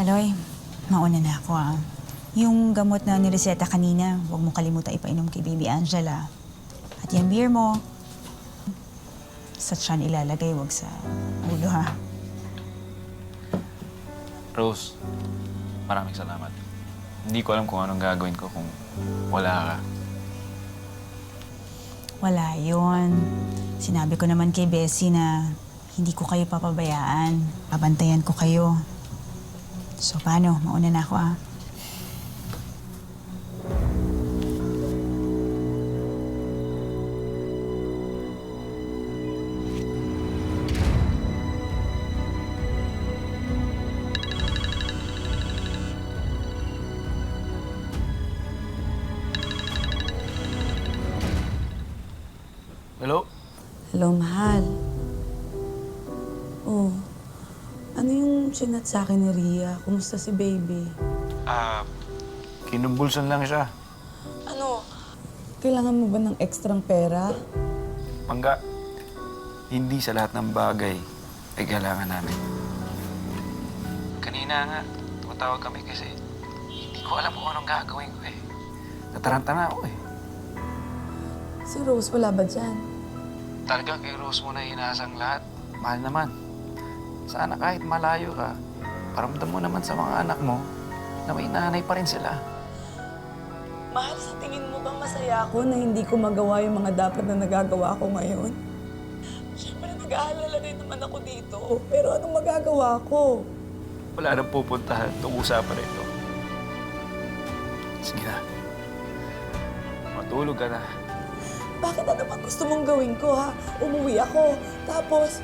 Kaloy, mauna na ako Yung gamot na nireseta kanina, huwag mo kalimutan ipainom kay Baby Angela. At yung beer mo, sa tiyan ilalagay, huwag sa ulo ha. Rose, maraming salamat. Hindi ko alam kung anong gagawin ko kung wala ka. Wala yun. Sinabi ko naman kay Bessie na hindi ko kayo papabayaan. Pabantayan ko kayo. So paano? Mauna na ako Hello? Hello, mahal. Oh, ano yung chinat sa akin ni Ria? Kumusta si baby? Kinumbulsan lang siya. Ano? Kailangan mo ba ng ekstrang pera? Pangga, hindi sa lahat ng bagay ay kailangan namin. Kanina nga, tumatawag kami kasi hindi ko alam kung anong gagawin ko Nataranta na ako Si Rose, wala ba dyan? Talaga kay Rose mo na inaasang lahat. Mahal naman. Sana kahit malayo ka, paramdam mo naman sa mga anak mo na may nanay pa rin sila. Mahal, sa tingin mo ba masaya ako na hindi ko magawa yung mga dapat na nagagawa ko ngayon? Siyempre, nag-aalala rin naman ako dito. Pero anong magagawa ko? Wala nang pupuntahan itong usapan na ito. Sige na. Matulog ka na. Bakit ano bang gusto mong gawin ko, ha? Umuwi ako. Tapos,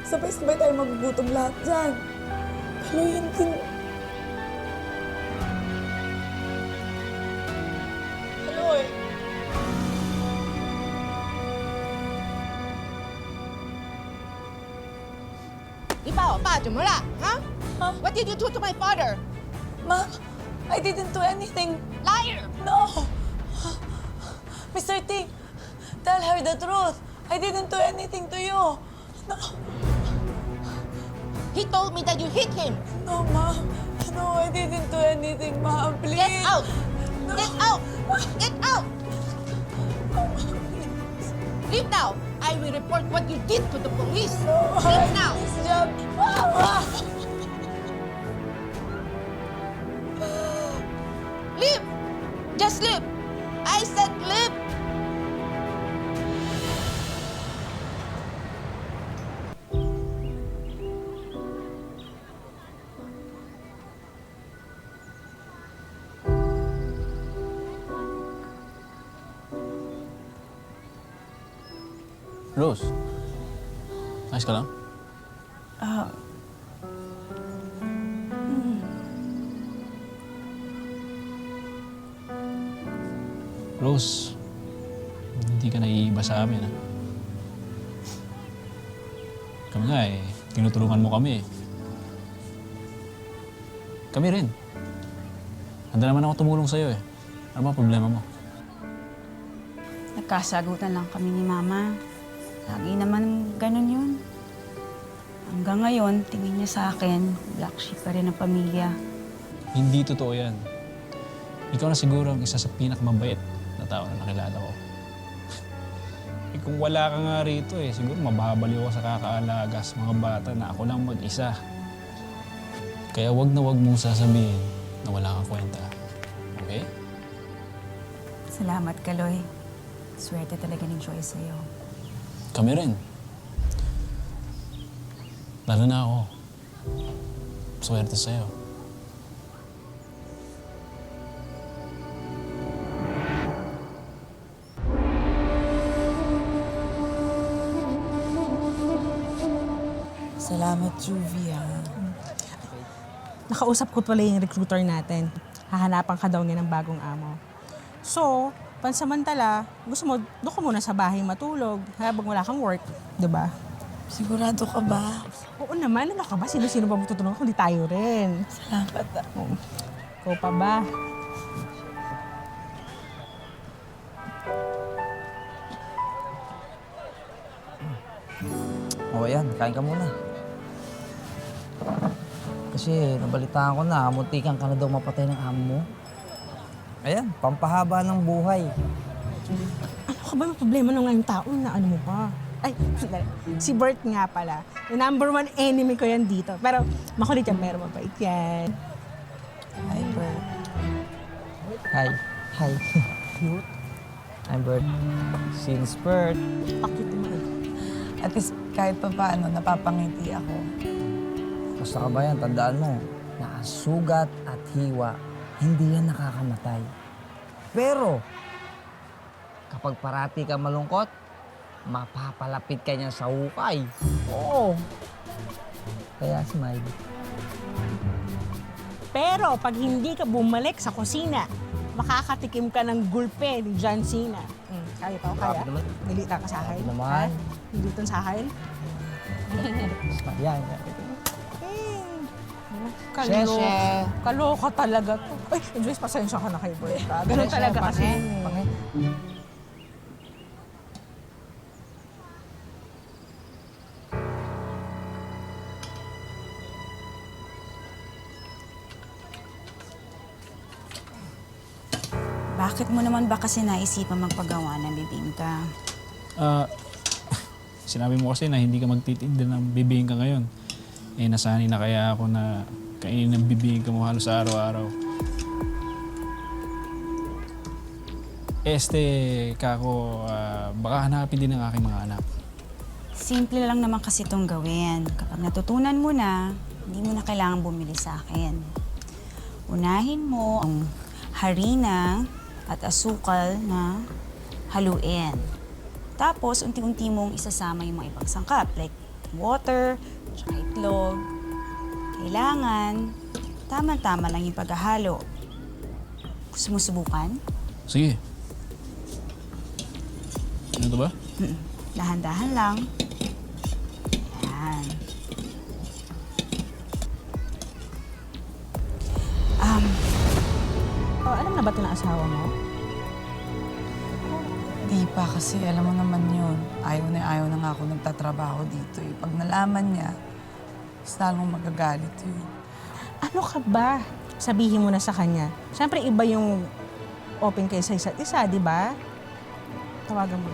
sabay-sabay tayo magugutom lahat dyan. Kaloy, hindi... Kaloy! What did you do to my father? Ma'am, I didn't do anything. Liar! No! Mr. Ting, tell her the truth. I didn't do anything to you. No, He told me that you hit him. no, Ma'am. No, I didn't do anything, Ma'am. Please. Get out! No. Get out! Get out! Leave now. I will report what you did to the police. No, Leave now. Please, Jab. Mama! Leave. Just leave. I said leave. Rose, ayos ka lang? Rose, hindi ka naiiba sa amin, Kami nga tinutulungan mo kami Kami rin. Handa naman ako tumulong sa'yo Ano ba problema mo? Nagkasagutan lang kami ni Mama. Lagi naman ganun yun. Hanggang ngayon, tingin niya sa akin, black sheep pa rin ang pamilya. Hindi totoo yan. Ikaw na siguro ang isa sa pinakamabait na tao na nakilala ko. Kung wala ka nga rito siguro mababaliw ako sa kakaalaga sa mga bata na ako lang mag-isa. Kaya wag na wag mong sasabihin na wala kang kwenta. Okay? Salamat, Kaloy. Swerte talaga ni Joy sa'yo. Kami rin. Lalo na ako. Swerte sa'yo. Salamat, Juvia. Nakausap ko pala yung recruiter natin. Hahanapan ka daw niya ng bagong amo. So, pansamantala, gusto mo, doon ka muna sa bahay matulog habang wala kang work, di ba? Sigurado ka ba? Oo naman, ano ka ba? Sino-sino ba magtutulungan kundi tayo rin? Salamat. Ikaw pa ba? O yan, kain ka muna. Kasi nabalitaan ko na, muntikan ka na daw mapatay ng amo mo. Ayan, pampahaba ng buhay. Ano ka ba may problema ng ngayong taon na ano mo pa? Ay, sandali. Si Bert nga pala. Yung number 1 enemy ko yan dito. Pero makulit yan, pero mabait yan. Hi, Bert. Hi. Hi. Cute. I'm Bert. Since Bert. Pakit mo. At least kahit pa paano, napapangiti ako. Basta ka ba yan, tandaan mo, na ang sugat at hiwa, hindi yan nakakamatay. Pero, kapag parati ka malungkot, mapapalapit ka niya sa hukay. Oo. Kaya smile. Pero pag hindi ka bumalik sa kusina, makakatikim ka ng gulpe ni John Cena. Kaya pa o kaya? Grabe naman. Nilita ka sa akin? Grabe naman. Nilitan sa akin? Smile yan. Kaloka. Kaloka talaga to. Ay, Joyce, pasensya ka na kay Bert. Ganun talaga kasi. Bakit mo naman ba kasi naisipan magpagawa ng bibingka? Sinabi mo kasi na hindi ka magtitinda ng bibingka ngayon. Eh, nasanay na kaya ako na kainin ng bibingka mo halos araw-araw. Kako, baka hanapin din ng aking mga anak. Simple lang naman kasi itong gawin. Kapag natutunan mo na, hindi mo na kailangan bumili sa akin. Unahin mo ang harina at asukal na haluin. Tapos, unti-unti mong isasama yung mga ibang sangkap like water, tsaka itlog. Kailangan, tama-tama lang yung paghahalo. Gusto mo subukan? Sige. Ano to ba? Dahan-dahan lang. Yan. Alam na ba ito ng asawa mo? Di pa kasi, alam mo naman yun. Ayaw na nga ako nagtatrabaho dito eh. Pag nalaman niya, mas lalong magagalit yun. Ano ka ba? Sabihin mo na sa kanya. Siyempre, iba yung open kayo sa isa't isa, di ba? Tawagan mo.